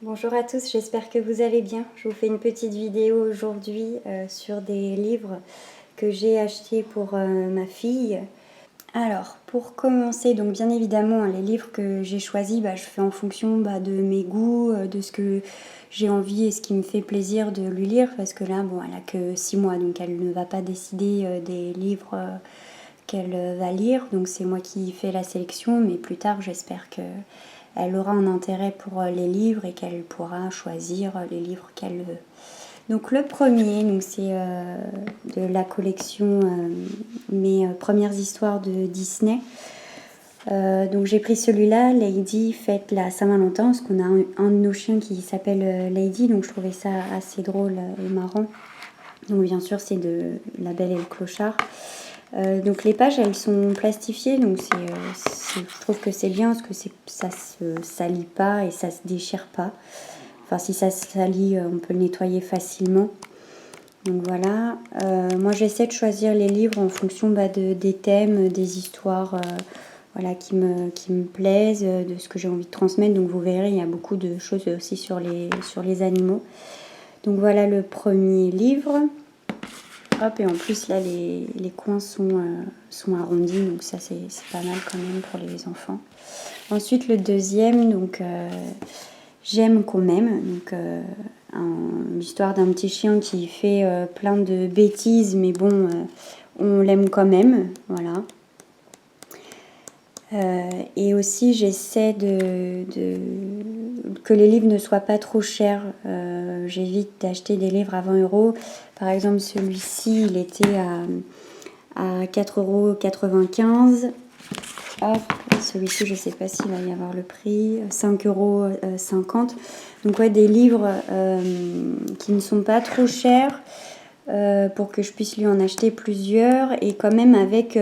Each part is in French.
Bonjour à tous, j'espère que vous allez bien. Je vous fais une petite vidéo aujourd'hui sur des livres que j'ai achetés pour ma fille. Alors, pour commencer, donc bien évidemment, les livres que j'ai choisis, je fais en fonction de mes goûts, de ce que j'ai envie et ce qui me fait plaisir de lui lire, parce que là, elle a que 6 mois, donc elle ne va pas décider des livres qu'elle va lire, donc c'est moi qui fais la sélection, mais plus tard, j'espère que elle aura un intérêt pour les livres et qu'elle pourra choisir les livres qu'elle veut. Donc le premier, c'est de la collection Mes premières histoires de Disney. Donc j'ai pris celui-là, Lady fête la Saint-Valentin, parce qu'on a un de nos chiens qui s'appelle Lady, donc je trouvais ça assez drôle et marrant. Donc bien sûr c'est de La Belle et le Clochard. Donc les pages elles sont plastifiées, donc je trouve que c'est bien parce que ça se salit pas et ça se déchire pas. Enfin si ça se salit on peut le nettoyer facilement. Donc voilà, moi j'essaie de choisir les livres en fonction des thèmes, des histoires qui me plaisent, de ce que j'ai envie de transmettre. Donc vous verrez il y a beaucoup de choses aussi sur les animaux. Donc voilà le premier livre. Hop, et en plus là les coins sont arrondis, donc ça c'est pas mal quand même pour les enfants. Ensuite le deuxième, J'aime qu'on m'aime, donc l'histoire d'un petit chien qui fait plein de bêtises, mais bon, on l'aime quand même, voilà. Et aussi j'essaie que les livres ne soient pas trop chers. J'évite d'acheter des livres à 20 €. Par exemple celui-ci il était à 4,95 €. Hop, celui-ci je sais pas s'il va y avoir le prix, 5,50 €. Donc ouais, des livres qui ne sont pas trop chers pour que je puisse lui en acheter plusieurs et quand même avec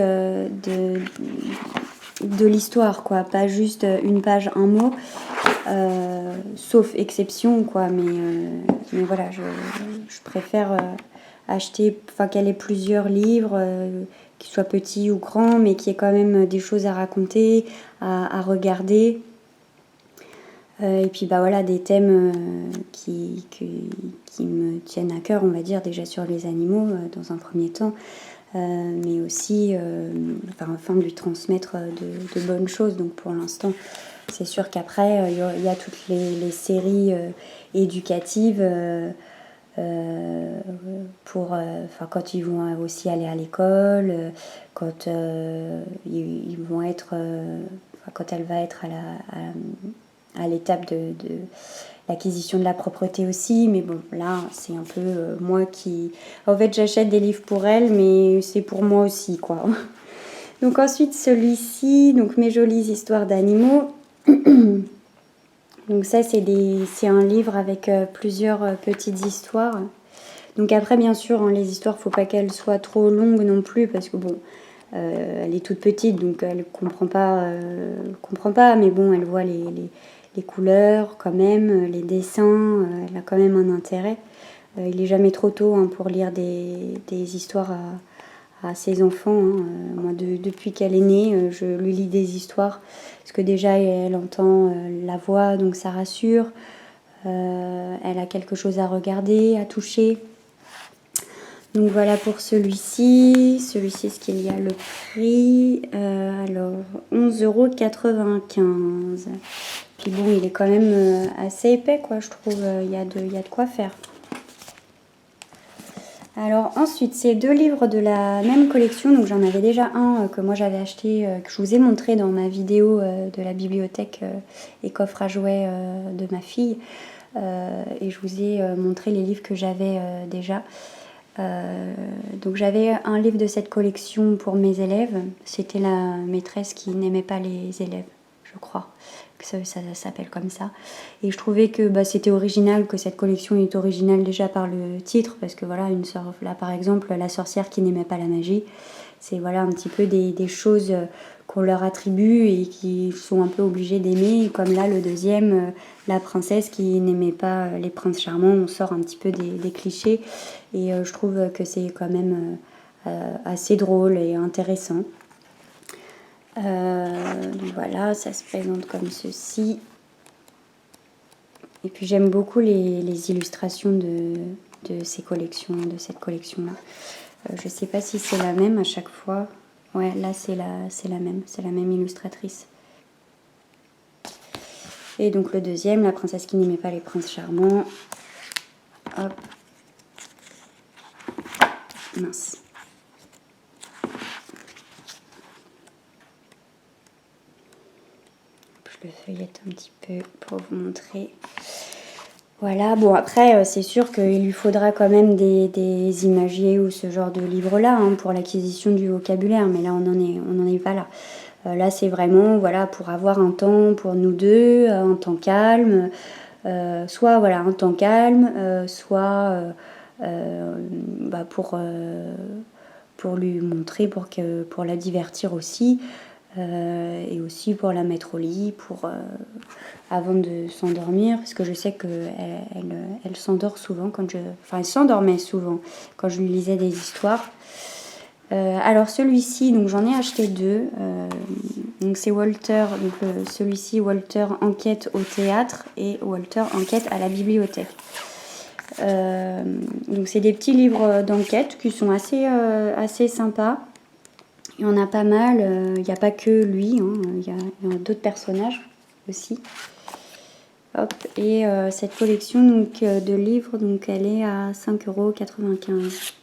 de l'histoire, quoi, pas juste une page, un mot, sauf exception, quoi, mais voilà, je préfère acheter, qu'elle ait plusieurs livres, qu'ils soient petits ou grands, mais qu'il y ait quand même des choses à raconter, à regarder. Et puis voilà, des thèmes qui me tiennent à cœur, on va dire, déjà sur les animaux dans un premier temps. Mais aussi afin de lui transmettre de bonnes choses. Donc pour l'instant, c'est sûr qu'après, il y a toutes les séries éducatives pour quand ils vont aussi aller à l'école, quand ils vont être, quand elle va être à l'étape de l'acquisition de la propreté aussi, mais bon là c'est un peu moi qui en fait j'achète des livres pour elle, mais c'est pour moi aussi, quoi. Donc ensuite celui-ci, donc Mes jolies histoires d'animaux. Donc ça c'est un livre avec plusieurs petites histoires. Donc après bien sûr les histoires, faut pas qu'elles soient trop longues non plus, parce que bon elle est toute petite, donc elle comprend pas, mais bon elle voit les couleurs quand même, les dessins, elle a quand même un intérêt. Il est jamais trop tôt pour lire des histoires à ses enfants. Moi depuis qu'elle est née, je lui lis des histoires, parce que déjà elle entend la voix, donc ça rassure. Elle a quelque chose à regarder, à toucher. Donc voilà pour celui-ci. Celui-ci, est-ce qu'il y a le prix alors 11,95 €. Puis bon, il est quand même assez épais, quoi, je trouve. Il y a de quoi faire. Alors ensuite, c'est 2 livres de la même collection. Donc j'en avais déjà un que moi j'avais acheté, que je vous ai montré dans ma vidéo de la bibliothèque et coffre à jouets de ma fille. Et je vous ai montré les livres que j'avais déjà. Donc j'avais un livre de cette collection pour mes élèves. C'était la maîtresse qui n'aimait pas les élèves, je crois que ça s'appelle comme ça. Et je trouvais que c'était original, que cette collection est originale déjà par le titre, parce que voilà, là par exemple, la sorcière qui n'aimait pas la magie, c'est voilà un petit peu des choses qu'on leur attribue et qui sont un peu obligés d'aimer. Comme là, le deuxième, la princesse qui n'aimait pas les princes charmants. On sort un petit peu des clichés. Et je trouve que c'est quand même assez drôle et intéressant. Donc voilà, ça se présente comme ceci. Et puis j'aime beaucoup les illustrations de ces collections, de cette collection-là. Je sais pas si c'est la même à chaque fois. Ouais, là c'est la même illustratrice. Et donc le deuxième, la princesse qui n'aimait pas les princes charmants. Hop. Mince. Je le feuillette un petit peu pour vous montrer. Voilà, bon après c'est sûr qu'il lui faudra quand même des imagiers ou ce genre de livre-là hein, pour l'acquisition du vocabulaire, mais là on n'en est pas là. Là c'est vraiment voilà, pour avoir un temps pour nous deux, un temps calme, soit voilà, un temps calme, soit bah, pour lui montrer, pour la divertir aussi. Et aussi pour la mettre au lit, avant de s'endormir, parce que je sais qu'elle s'endort souvent enfin elle s'endormait souvent quand je lui lisais des histoires. Alors celui-ci, donc j'en ai acheté deux. Donc c'est Walter, donc celui-ci Walter enquête au théâtre et Walter enquête à la bibliothèque. Donc c'est des petits livres d'enquête qui sont assez sympas. Il y en a pas mal, il n'y a pas que lui, hein, il y a d'autres personnages aussi. Hop, et cette collection donc, de livres, donc, elle est à 5,95 €.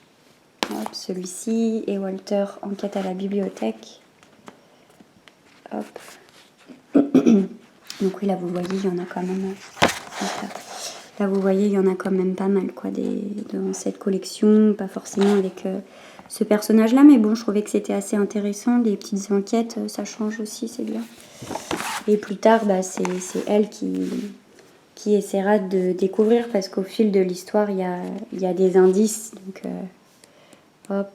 Hop, celui-ci et Walter enquête à la bibliothèque. Hop. Donc oui, là vous voyez, il y en a quand même. Là vous voyez, il y en a quand même pas mal quoi, dans cette collection, pas forcément avec ce personnage-là, mais bon, je trouvais que c'était assez intéressant. Les petites enquêtes, ça change aussi, c'est bien. Et plus tard, bah, c'est elle qui essaiera de découvrir, parce qu'au fil de l'histoire, il y a des indices. Donc, hop.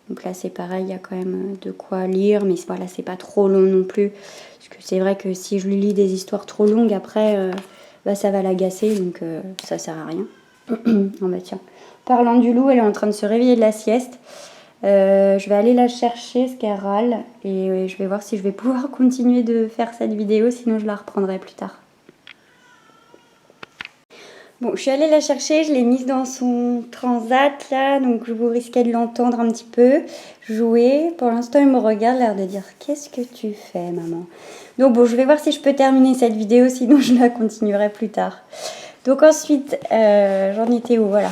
Donc là, c'est pareil, il y a quand même de quoi lire, mais voilà, c'est pas trop long non plus. Parce que c'est vrai que si je lui lis des histoires trop longues, après, bah, ça va l'agacer, donc ça sert à rien. Oh bah tiens. Parlant du loup, elle est en train de se réveiller de la sieste. Je vais aller la chercher, ce qu'elle râle, et je vais voir si je vais pouvoir continuer de faire cette vidéo, sinon je la reprendrai plus tard. Bon, je suis allée la chercher, je l'ai mise dans son transat là, donc vous risquez de l'entendre un petit peu jouer. Pour l'instant, elle me regarde, l'air de dire « Qu'est-ce que tu fais, maman ?» Donc bon, je vais voir si je peux terminer cette vidéo, sinon je la continuerai plus tard. Donc ensuite, j'en étais où, voilà.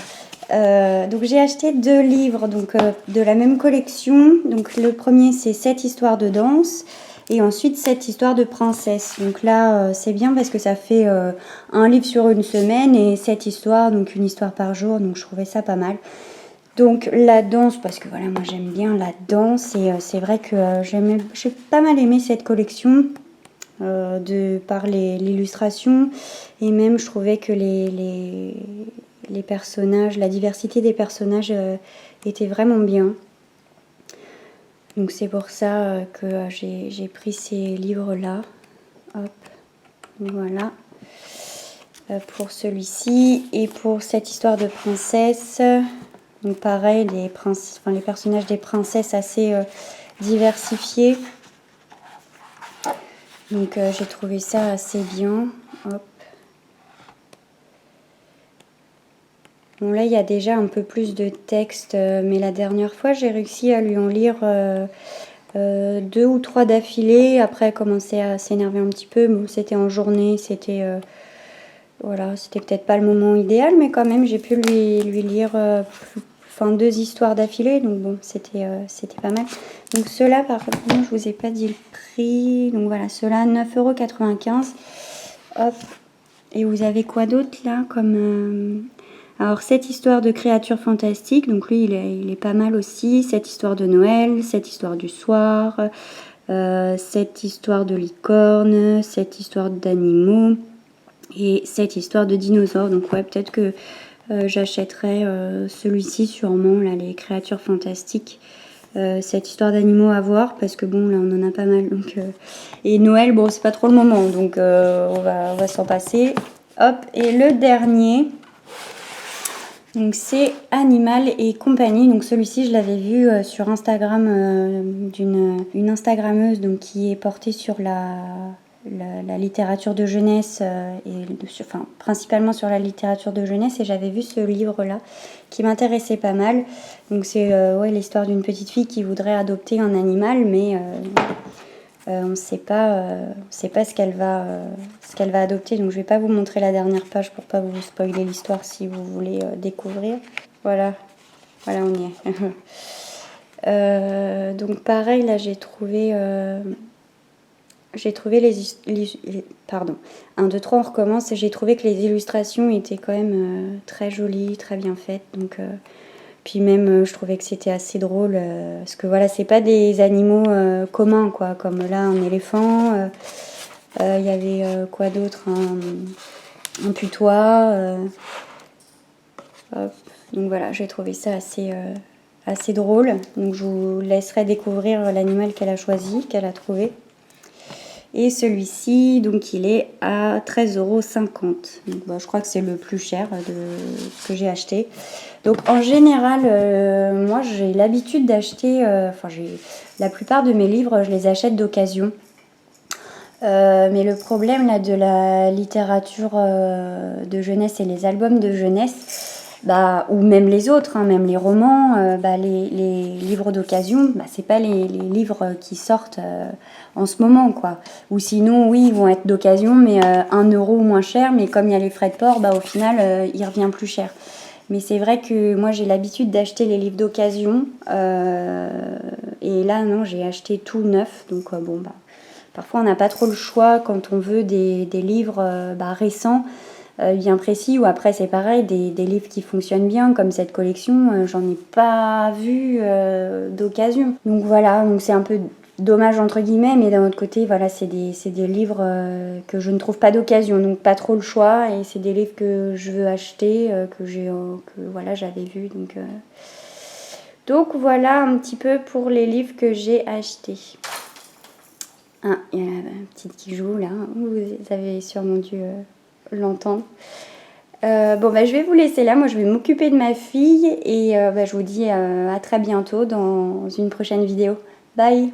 Donc j'ai acheté deux livres donc, de la même collection. Donc le premier c'est 7 histoires de danse et ensuite 7 histoires de princesse. Donc là c'est bien parce que ça fait un livre sur une semaine et 7 histoires, donc une histoire par jour, donc je trouvais ça pas mal. Donc la danse, parce que voilà, moi j'aime bien la danse et c'est vrai que j'ai pas mal aimé cette collection. Par l'illustration, et même je trouvais que les personnages, la diversité des personnages était vraiment bien. Donc c'est pour ça que j'ai pris ces livres-là. Hop, voilà. Pour celui-ci et pour cette histoire de princesse. Donc pareil, les personnages des princesses assez diversifiés. Donc j'ai trouvé ça assez bien. Hop. Bon là il y a déjà un peu plus de texte, mais la dernière fois j'ai réussi à lui en lire 2 ou 3 d'affilée. Après elle commençait à s'énerver un petit peu. Bon, c'était en journée, c'était voilà, c'était peut-être pas le moment idéal, mais quand même j'ai pu lui lire 2 histoires d'affilée, donc bon, c'était pas mal. Donc ceux-là, par contre, je vous ai pas dit le prix. Donc voilà, ceux-là, 9,95 €. Hop. Et vous avez quoi d'autre là comme alors, cette histoire de créatures fantastiques, donc lui, il est pas mal aussi. Cette histoire de Noël, cette histoire du soir, cette histoire de licorne, cette histoire d'animaux et cette histoire de dinosaures. Donc ouais, peut-être que j'achèterai celui-ci sûrement, là, les créatures fantastiques. Cette histoire d'animaux à voir, parce que bon, là, on en a pas mal. Donc, et Noël, bon, c'est pas trop le moment, donc on va s'en passer. Hop, et le dernier... Donc c'est Animal et compagnie. Donc celui-ci je l'avais vu sur Instagram d'une Instagrammeuse donc qui est portée sur la littérature de jeunesse, enfin, principalement sur la littérature de jeunesse, et j'avais vu ce livre-là qui m'intéressait pas mal. Donc c'est ouais, l'histoire d'une petite fille qui voudrait adopter un animal, mais on ne sait pas ce qu'elle va adopter. Donc je ne vais pas vous montrer la dernière page pour pas vous spoiler l'histoire si vous voulez découvrir. Voilà, voilà, on y est. Donc pareil, là j'ai trouvé pardon, 1, 2, 3, on recommence. J'ai trouvé que les illustrations étaient quand même très jolies, très bien faites. Donc, puis même, je trouvais que c'était assez drôle. Parce que voilà, c'est pas des animaux communs, quoi. Comme là, un éléphant. Il y avait quoi d'autre, un putois. Hop. Donc voilà, j'ai trouvé ça assez drôle. Donc je vous laisserai découvrir l'animal qu'elle a choisi, qu'elle a trouvé. Et celui-ci, donc il est à 13,50 €. Donc, bah, je crois que c'est le plus cher de ce que j'ai acheté. Donc en général, moi j'ai l'habitude d'acheter, la plupart de mes livres, je les achète d'occasion. Mais le problème là de la littérature de jeunesse et les albums de jeunesse, bah, ou même les autres, hein, même les romans, les livres d'occasion, bah, c'est pas les livres qui sortent en ce moment, quoi. Ou sinon, oui, ils vont être d'occasion, mais 1 € ou moins cher, mais comme il y a les frais de port, bah, au final, il revient plus cher. Mais c'est vrai que moi, j'ai l'habitude d'acheter les livres d'occasion, et là, non, j'ai acheté tout neuf, donc bon, bah, parfois, on n'a pas trop le choix quand on veut des livres récents, bien précis, ou après c'est pareil, des livres qui fonctionnent bien, comme cette collection, j'en ai pas vu d'occasion. Donc voilà, donc c'est un peu dommage entre guillemets, mais d'un autre côté, voilà, c'est des livres que je ne trouve pas d'occasion, donc pas trop le choix, et c'est des livres que je veux acheter, que voilà, j'avais vu, donc voilà un petit peu pour les livres que j'ai achetés. Ah, il y a la petite qui joue là, vous avez sûrement dû l'entendre. Bon, bah, je vais vous laisser là, moi je vais m'occuper de ma fille, et je vous dis à très bientôt dans une prochaine vidéo. Bye!